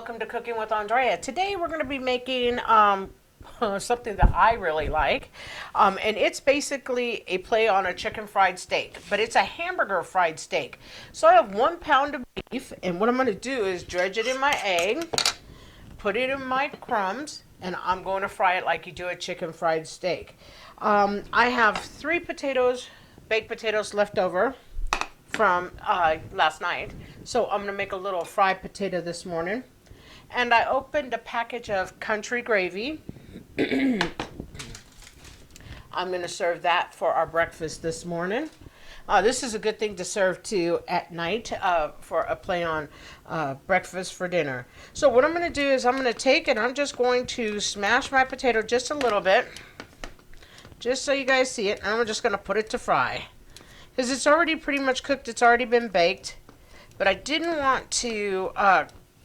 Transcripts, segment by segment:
welcome to Cooking with Andrea. Today we're going to be making something that I really like, and it's basically a play on a chicken fried steak, but it's a hamburger fried steak. So I have 1 pound of beef, and what I'm going to do is dredge it in my egg, put it in my crumbs, and I'm going to fry it like you do a chicken fried steak. I have 3 baked potatoes left over from last night. So I'm going to make a little fried potato this morning. And I opened a package of country gravy. I'm going to serve that for our breakfast this morning. This is a good thing to serve to at night for a play on breakfast for dinner. So what I'm going to do is I'm going to take and I'm just going to smash my potato just a little bit, just so you guys see it. And I'm just going to put it to fry. Because it's already pretty much cooked, it's already been baked. But I didn't want to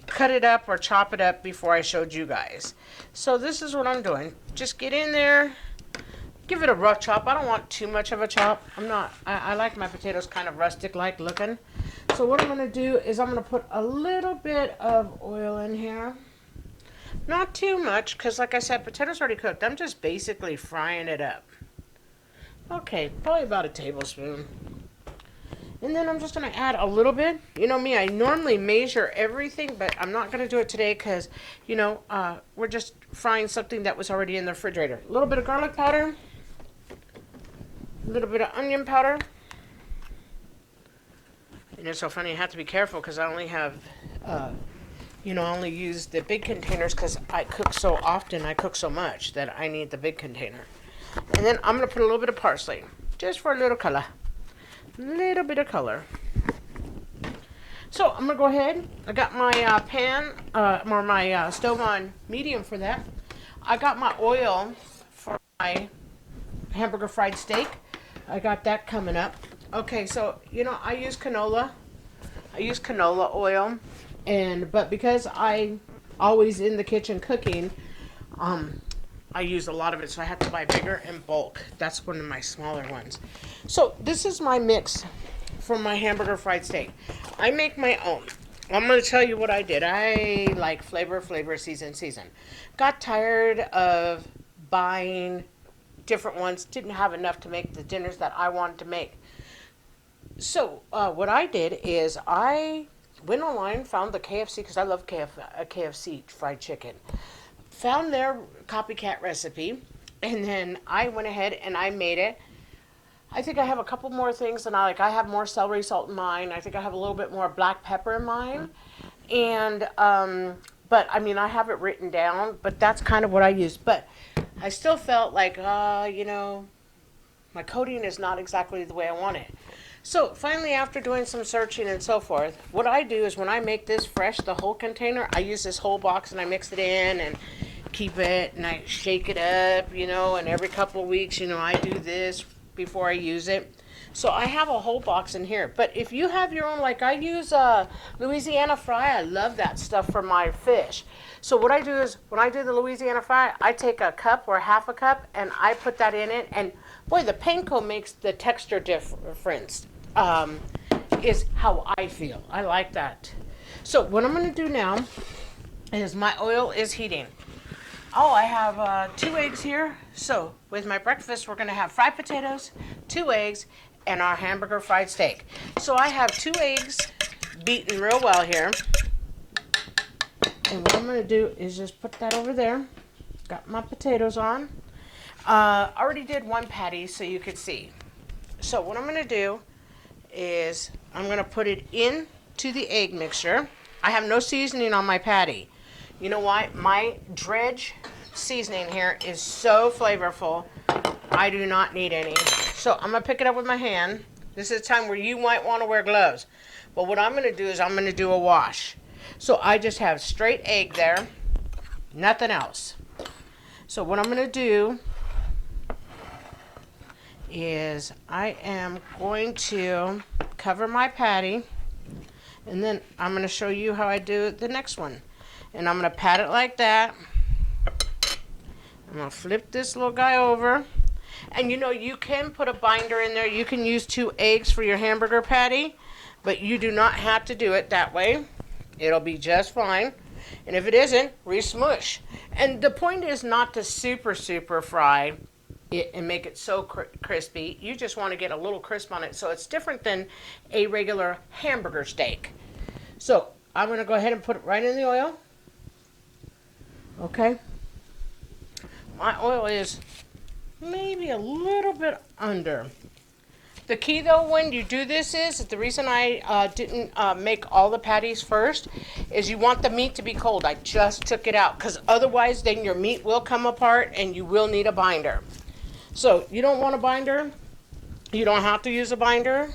cut it up or chop it up before I showed you guys. So this is what I'm doing. Just get in there, give it a rough chop. I don't want too much of a chop. I like my potatoes kind of rustic-like looking. So what I'm going to do is I'm going to put a little bit of oil in here. Not too much, because like I said, potatoes already cooked. I'm just basically frying it up. Okay, probably about a tablespoon. And then I'm just going to add a little bit. You know me, I normally measure everything, but I'm not going to do it today because, we're just frying something that was already in the refrigerator. A little bit of garlic powder. A little bit of onion powder. And it's so funny, I have to be careful because I only have, I only use the big containers because I cook so often, I cook so much that I need the big container. And then I'm going to put a little bit of parsley, just for a little color. Little bit of color. So I'm going to go ahead. I got my my stove on medium for that. I got my oil for my hamburger fried steak. I got that coming up. Okay, so, I use canola. I use canola oil. But because I always in the kitchen cooking, I use a lot of it, so I have to buy bigger in bulk. That's one of my smaller ones. So this is my mix for my hamburger fried steak. I make my own. I'm going to tell you what I did. I like flavor, season. Got tired of buying different ones. Didn't have enough to make the dinners that I wanted to make. So what I did is I went online, found the KFC, because I love KFC fried chicken. Found their copycat recipe, and then I went ahead and I made it. I think I have a couple more things, and I have more celery salt in mine. I think I have a little bit more black pepper in mine, and but I mean I have it written down, but that's kind of what I used. But I still felt like my coating is not exactly the way I want it. So finally, after doing some searching and so forth, what I do is when I make this fresh, the whole container, I use this whole box and I mix it in and keep it and I shake it up, and every couple of weeks, I do this before I use it. So I have a whole box in here. But if you have your own, like I use Louisiana Fry, I love that stuff for my fish. So what I do is when I do the Louisiana Fry, I take a cup or half a cup and I put that in it. And boy, the panko makes the texture difference. Is how I feel. I like that. So what I'm going to do now is my oil is heating. Oh, I have 2 eggs here. So with my breakfast, we're going to have fried potatoes, 2 eggs, and our hamburger fried steak. So I have 2 eggs beaten real well here. And what I'm going to do is just put that over there. Got my potatoes on. Already did 1 patty so you could see. So what I'm going to do is I'm going to put it into the egg mixture. I have no seasoning on my patty. You know why? My dredge seasoning here is so flavorful. I do not need any. So I'm going to pick it up with my hand. This is a time where you might want to wear gloves. But what I'm going to do is I'm going to do a wash. So I just have straight egg there. Nothing else. So what I'm going to do is I am going to cover my patty, and then I'm going to show you how I do the next one. And I'm going to pat it like that. I'm going to flip this little guy over. And you can put a binder in there. You can use 2 eggs for your hamburger patty, but you do not have to do it that way. It'll be just fine. And if it isn't, re-smush. And the point is not to super fry it and make it so crispy. You just want to get a little crisp on it. So it's different than a regular hamburger steak. So I'm going to go ahead and put it right in the oil. Okay. My oil is maybe a little bit under. The key though when you do this is, the reason I didn't make all the patties first, is you want the meat to be cold. I just took it out because otherwise then your meat will come apart and you will need a binder. So you don't want a binder. You don't have to use a binder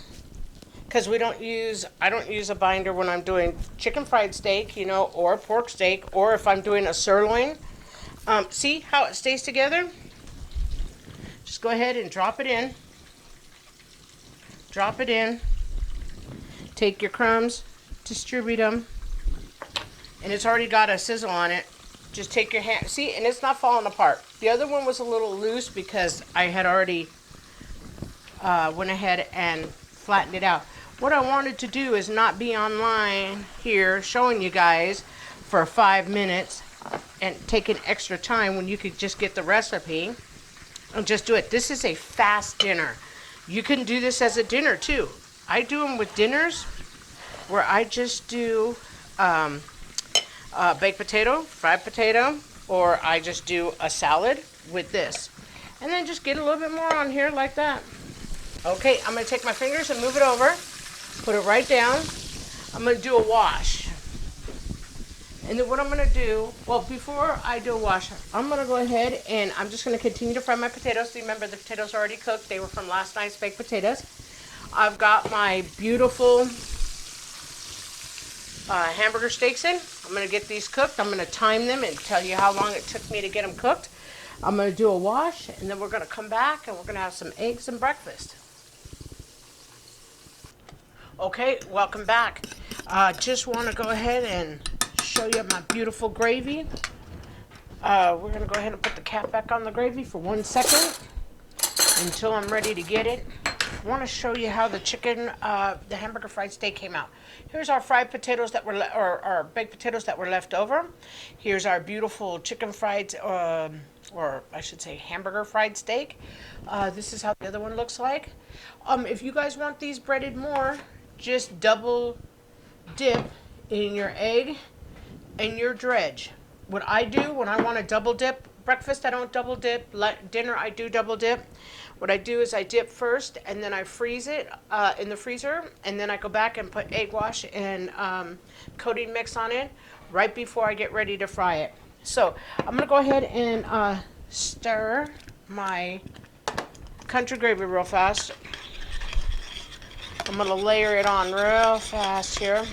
because I don't use a binder when I'm doing chicken fried steak, you know, or pork steak, or if I'm doing a sirloin. See how it stays together? Just go ahead and drop it in. Drop it in. Take your crumbs, distribute them, and it's already got a sizzle on it. Just take your hand, see, and it's not falling apart. The other one was a little loose because I had already went ahead and flattened it out. What I wanted to do is not be online here showing you guys for 5 minutes and taking extra time when you could just get the recipe and just do it. This is a fast dinner. You can do this as a dinner too. I do them with dinners where I just do baked potato, fried potato, or I just do a salad with this. And then just get a little bit more on here like that. Okay, I'm going to take my fingers and move it over. Put it right down. I'm going to do a wash. And then what I'm going to do, well, before I do a wash, I'm going to go ahead and I'm just going to continue to fry my potatoes. Remember, the potatoes are already cooked. They were from last night's baked potatoes. I've got my beautiful hamburger steaks in. I'm going to get these cooked. I'm going to time them and tell you how long it took me to get them cooked. I'm going to do a wash, and then we're going to come back and we're going to have some eggs and breakfast. Okay, welcome back. Just want to go ahead and show you my beautiful gravy. We're going to go ahead and put the cap back on the gravy for 1 second until I'm ready to get it. I want to show you how the hamburger fried steak came out. Here's our fried potatoes that were, or baked potatoes that were left over. Here's our beautiful chicken fried, or I should say hamburger fried steak. This is how the other one looks like. If you guys want these breaded more, just double dip in your egg and your dredge. What I do when I want to double dip, breakfast I don't double dip, dinner I do double dip. What I do is I dip first and then I freeze it in the freezer, and then I go back and put egg wash and coating mix on it right before I get ready to fry it. So I'm going to go ahead and stir my country gravy real fast. I'm going to layer it on real fast here.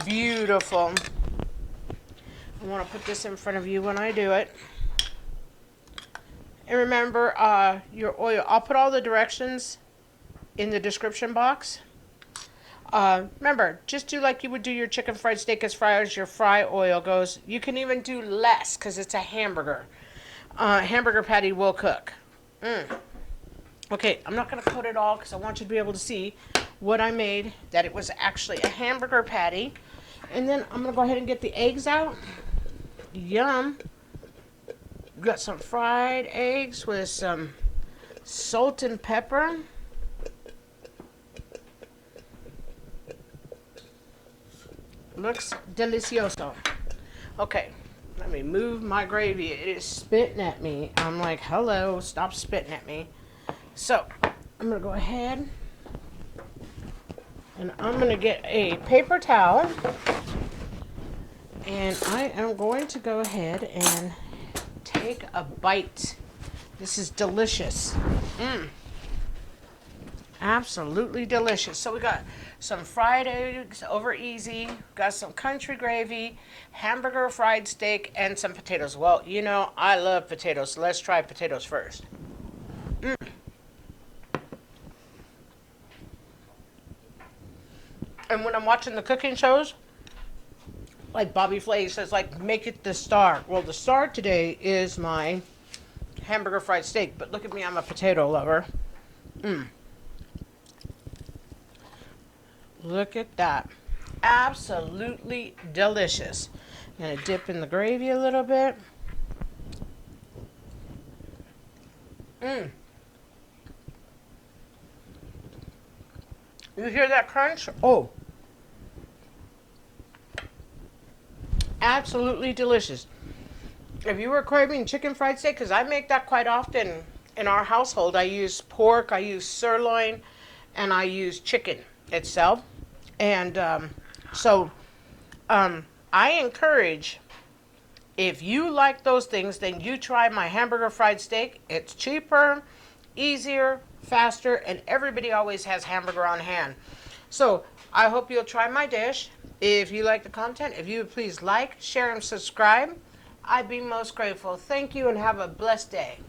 Beautiful. I want to put this in front of you when I do it. And remember, your oil, I'll put all the directions in the description box. Remember, just do like you would do your chicken fried steak as far as your fry oil goes. You can even do less because it's a hamburger. Hamburger patty will cook. Okay, I'm not going to coat it all because I want you to be able to see what I made, that it was actually a hamburger patty. And then I'm going to go ahead and get the eggs out. Yum. Got some fried eggs with some salt and pepper. Looks delicioso. Okay, let me move my gravy. It is spitting at me. I'm like, hello, stop spitting at me. So, I'm going to go ahead and I'm going to get a paper towel. And I am going to go ahead and take a bite. This is delicious. Absolutely delicious. So we got some fried eggs over easy, got some country gravy, hamburger fried steak, and some potatoes. Well, you know, I love potatoes, so let's try potatoes first. And when I'm watching the cooking shows, like Bobby Flay says, like, make it the star. Well, the star today is my hamburger fried steak, but look at me, I'm a potato lover. Look at that. Absolutely delicious. Gonna dip in the gravy a little bit. Mmm. You hear that crunch? Oh, absolutely delicious. If you were craving chicken fried steak, because I make that quite often in our household, I use pork, I use sirloin, and I use chicken itself. And so I encourage, if you like those things, then you try my hamburger fried steak. It's cheaper, easier, faster, and everybody always has hamburger on hand. So I hope you'll try my dish. If you like the content, if you would please like, share, and subscribe, I'd be most grateful. Thank you and have a blessed day.